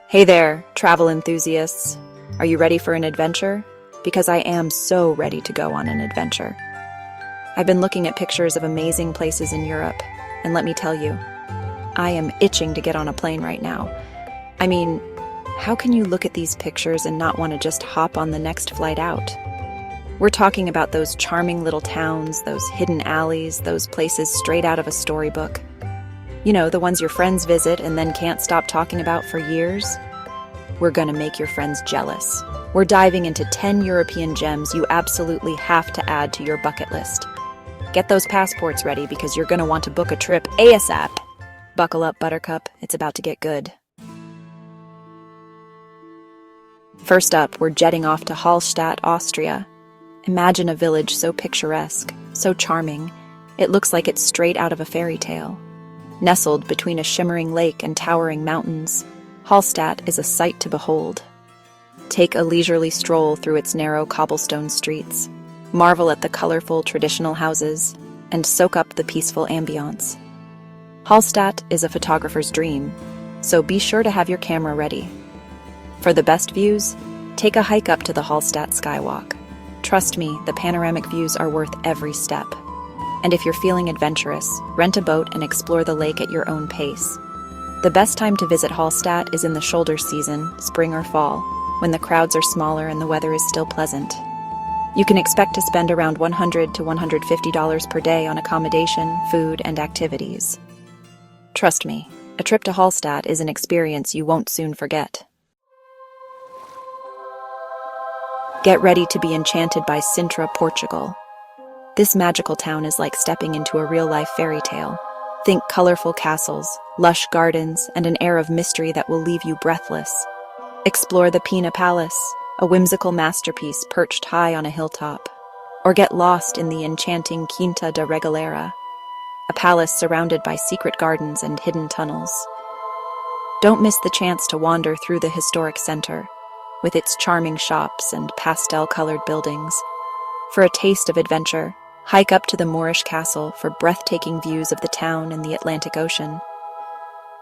Hey there, travel enthusiasts. Are you ready for an adventure? Because I am so ready to go on an adventure. I've been looking at pictures of amazing places in Europe, and let me tell you, I am itching to get on a plane right now. I mean, how can you look at these pictures and not want to just hop on the next flight out? We're talking about those charming little towns, those hidden alleys, those places straight out of a storybook. You know, the ones your friends visit and then can't stop talking about for years. We're gonna make your friends jealous. We're diving into 10 European gems you absolutely have to add to your bucket list. Get those passports ready because you're gonna want to book a trip ASAP. Buckle up, Buttercup, it's about to get good. First up, we're jetting off to Hallstatt, Austria. Imagine a village so picturesque, so charming, it looks like it's straight out of a fairy tale. Nestled between a shimmering lake and towering mountains, Hallstatt is a sight to behold. Take a leisurely stroll through its narrow cobblestone streets, marvel at the colorful traditional houses, and soak up the peaceful ambiance. Hallstatt is a photographer's dream, so be sure to have your camera ready. For the best views, take a hike up to the Hallstatt Skywalk. Trust me, the panoramic views are worth every step. And if you're feeling adventurous, rent a boat and explore the lake at your own pace. The best time to visit Hallstatt is in the shoulder season, spring or fall, when the crowds are smaller and the weather is still pleasant. You can expect to spend around $100 to $150 per day on accommodation, food, and activities. Trust me, a trip to Hallstatt is an experience you won't soon forget. Get ready to be enchanted by Sintra, Portugal. This magical town is like stepping into a real-life fairy tale. Think colorful castles, lush gardens, and an air of mystery that will leave you breathless. Explore the Pina Palace, a whimsical masterpiece perched high on a hilltop. Or get lost in the enchanting Quinta da Regalera, a palace surrounded by secret gardens and hidden tunnels. Don't miss the chance to wander through the historic center, with its charming shops and pastel-colored buildings. For a taste of adventure, hike up to the Moorish castle for breathtaking views of the town and the Atlantic Ocean.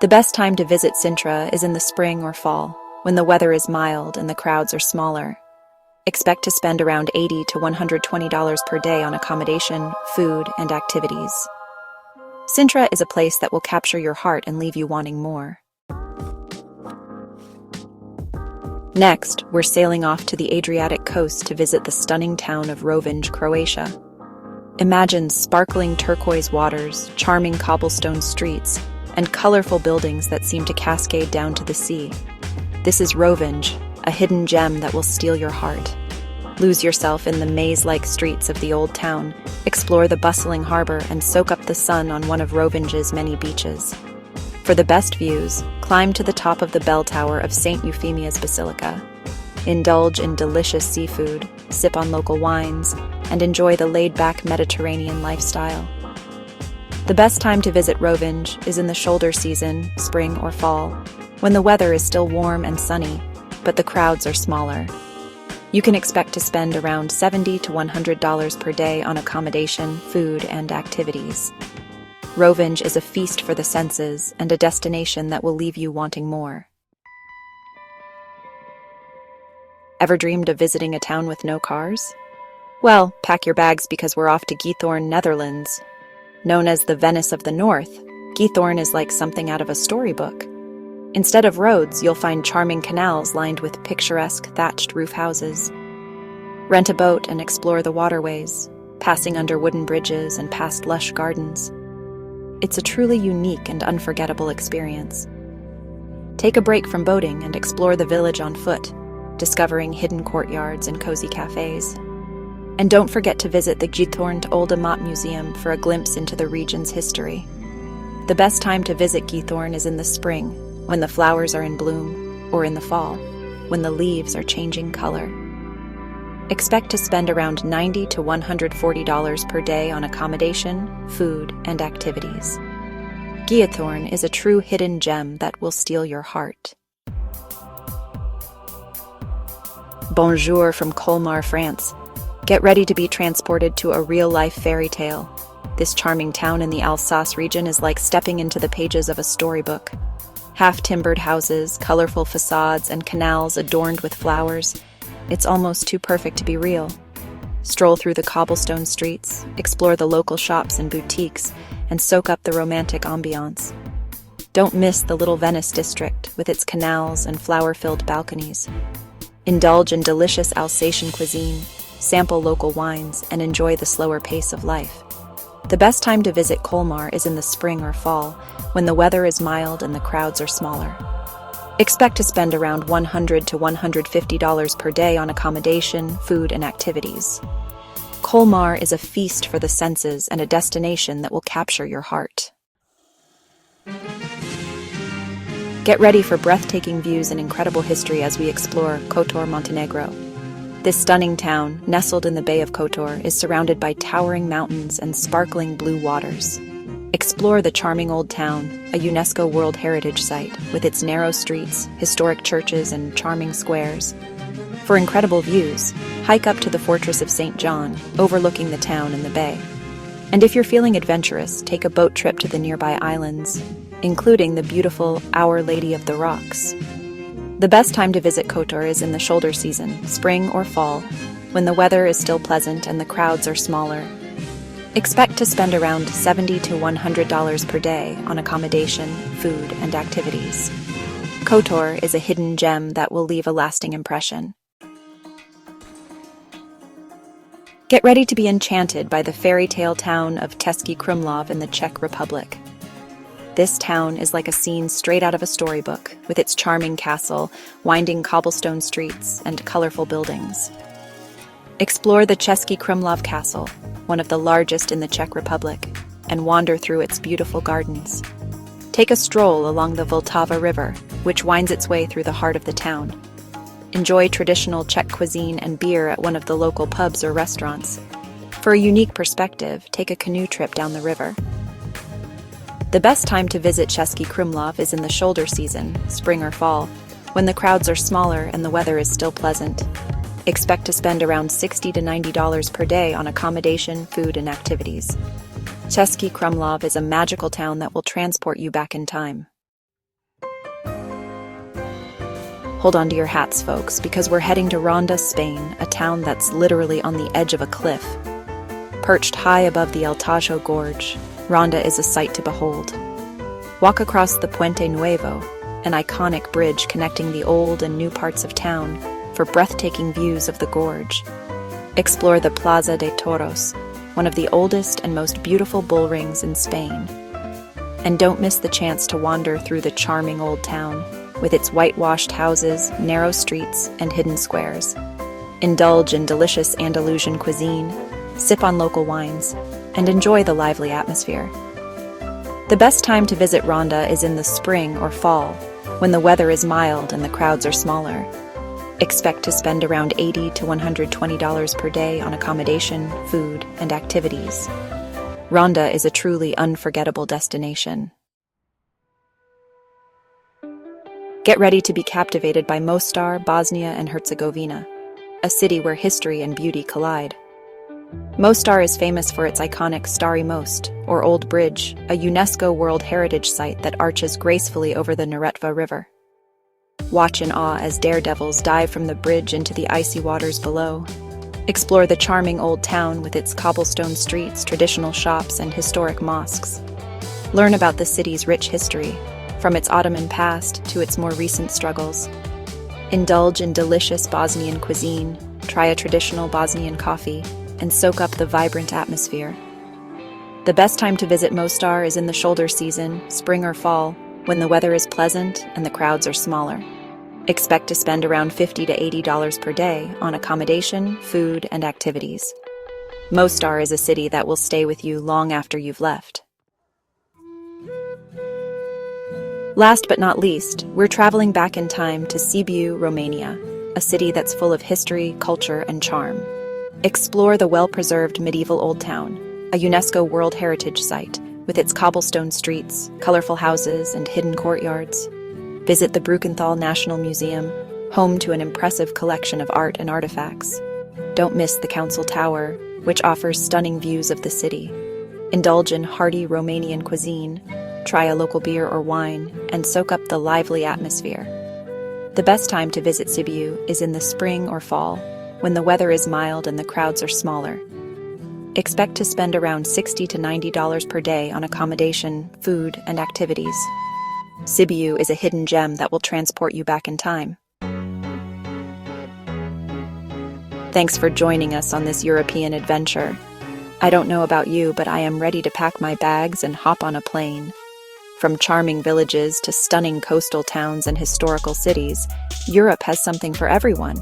The best time to visit Sintra is in the spring or fall, when the weather is mild and the crowds are smaller. Expect to spend around $80 to $120 per day on accommodation, food, and activities. Sintra is a place that will capture your heart and leave you wanting more. Next, we're sailing off to the Adriatic coast to visit the stunning town of Rovinj, Croatia. Imagine sparkling turquoise waters, charming cobblestone streets, and colorful buildings that seem to cascade down to the sea. This is Rovinj, a hidden gem that will steal your heart. Lose yourself in the maze-like streets of the old town, explore the bustling harbor, and soak up the sun on one of Rovinj's many beaches. For the best views, climb to the top of the bell tower of St. Euphemia's Basilica. Indulge in delicious seafood, sip on local wines, and enjoy the laid-back Mediterranean lifestyle. The best time to visit Rovinj is in the shoulder season, spring or fall, when the weather is still warm and sunny, but the crowds are smaller. You can expect to spend around $70 to $100 per day on accommodation, food, and activities. Rovinj is a feast for the senses and a destination that will leave you wanting more. Ever dreamed of visiting a town with no cars? Well, pack your bags because we're off to Giethoorn, Netherlands. Known as the Venice of the North, Giethoorn is like something out of a storybook. Instead of roads, you'll find charming canals lined with picturesque thatched roof houses. Rent a boat and explore the waterways, passing under wooden bridges and past lush gardens. It's a truly unique and unforgettable experience. Take a break from boating and explore the village on foot, discovering hidden courtyards and cozy cafes. And don't forget to visit the Giethoorn Oude Maat Museum for a glimpse into the region's history. The best time to visit Giethoorn is in the spring, when the flowers are in bloom, or in the fall, when the leaves are changing color. Expect to spend around $90 to $140 per day on accommodation, food, and activities. Giethoorn is a true hidden gem that will steal your heart. Bonjour from Colmar, France. Get ready to be transported to a real-life fairy tale. This charming town in the Alsace region is like stepping into the pages of a storybook. Half-timbered houses, colorful facades, and canals adorned with flowers. It's almost too perfect to be real. Stroll through the cobblestone streets, explore the local shops and boutiques, and soak up the romantic ambiance. Don't miss the Little Venice district with its canals and flower-filled balconies. Indulge in delicious Alsatian cuisine, sample local wines, and enjoy the slower pace of life. The best time to visit Colmar is in the spring or fall, when the weather is mild and the crowds are smaller. Expect to spend around $100 to $150 per day on accommodation, food, and activities. Colmar is a feast for the senses and a destination that will capture your heart. Get ready for breathtaking views and incredible history as we explore Kotor, Montenegro. This stunning town, nestled in the Bay of Kotor, is surrounded by towering mountains and sparkling blue waters. Explore the charming old town, a UNESCO World Heritage Site, with its narrow streets, historic churches, and charming squares. For incredible views, hike up to the Fortress of St. John, overlooking the town and the bay. And if you're feeling adventurous, take a boat trip to the nearby islands, including the beautiful Our Lady of the Rocks. The best time to visit Kotor is in the shoulder season, spring or fall, when the weather is still pleasant and the crowds are smaller. Expect to spend around $70 to $100 per day on accommodation, food, and activities. Kotor is a hidden gem that will leave a lasting impression. Get ready to be enchanted by the fairy tale town of Cesky Krumlov in the Czech Republic. This town is like a scene straight out of a storybook, with its charming castle, winding cobblestone streets, and colorful buildings. Explore the Cesky Krumlov Castle, one of the largest in the Czech Republic, and wander through its beautiful gardens. Take a stroll along the Vltava River, which winds its way through the heart of the town. Enjoy traditional Czech cuisine and beer at one of the local pubs or restaurants. For a unique perspective, take a canoe trip down the river. The best time to visit Cesky Krumlov is in the shoulder season, spring or fall, when the crowds are smaller and the weather is still pleasant. Expect to spend around $60 to $90 per day on accommodation, food, and activities. Cesky Krumlov is a magical town that will transport you back in time. Hold on to your hats, folks, because we're heading to Ronda, Spain, a town that's literally on the edge of a cliff. Perched high above the El Tajo Gorge, Ronda is a sight to behold. Walk across the Puente Nuevo, an iconic bridge connecting the old and new parts of town, for breathtaking views of the gorge. Explore the Plaza de Toros, one of the oldest and most beautiful bull rings in Spain. And don't miss the chance to wander through the charming old town, with its whitewashed houses, narrow streets, and hidden squares. Indulge in delicious Andalusian cuisine, sip on local wines, and enjoy the lively atmosphere. The best time to visit Ronda is in the spring or fall, when the weather is mild and the crowds are smaller. Expect to spend around $80 to $120 per day on accommodation, food, and activities. Ronda is a truly unforgettable destination. Get ready to be captivated by Mostar, Bosnia and Herzegovina, a city where history and beauty collide. Mostar is famous for its iconic Stari Most, or Old Bridge, a UNESCO World Heritage Site that arches gracefully over the Neretva River. Watch in awe as daredevils dive from the bridge into the icy waters below. Explore the charming old town with its cobblestone streets, traditional shops, and historic mosques. Learn about the city's rich history, from its Ottoman past to its more recent struggles. Indulge in delicious Bosnian cuisine, try a traditional Bosnian coffee, and soak up the vibrant atmosphere. The best time to visit Mostar is in the shoulder season, spring or fall, when the weather is pleasant and the crowds are smaller. Expect to spend around $50 to $80 per day on accommodation, food, and activities. Mostar is a city that will stay with you long after you've left. Last but not least, we're traveling back in time to Sibiu, Romania, a city that's full of history, culture, and charm. Explore the well-preserved medieval Old Town, a UNESCO World Heritage Site, with its cobblestone streets, colorful houses, and hidden courtyards. Visit the Brukenthal National Museum, home to an impressive collection of art and artifacts. Don't miss the Council Tower, which offers stunning views of the city. Indulge in hearty Romanian cuisine, try a local beer or wine, and soak up the lively atmosphere. The best time to visit Sibiu is in the spring or fall, when the weather is mild and the crowds are smaller. Expect to spend around $60 to $90 per day on accommodation, food, and activities. Sibiu is a hidden gem that will transport you back in time. Thanks for joining us on this European adventure. I don't know about you, but I am ready to pack my bags and hop on a plane. From charming villages to stunning coastal towns and historical cities, Europe has something for everyone.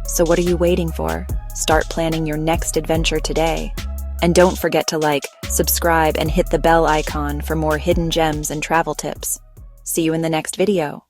So what are you waiting for? Start planning your next adventure today. And don't forget to like, subscribe, and hit the bell icon for more hidden gems and travel tips. See you in the next video.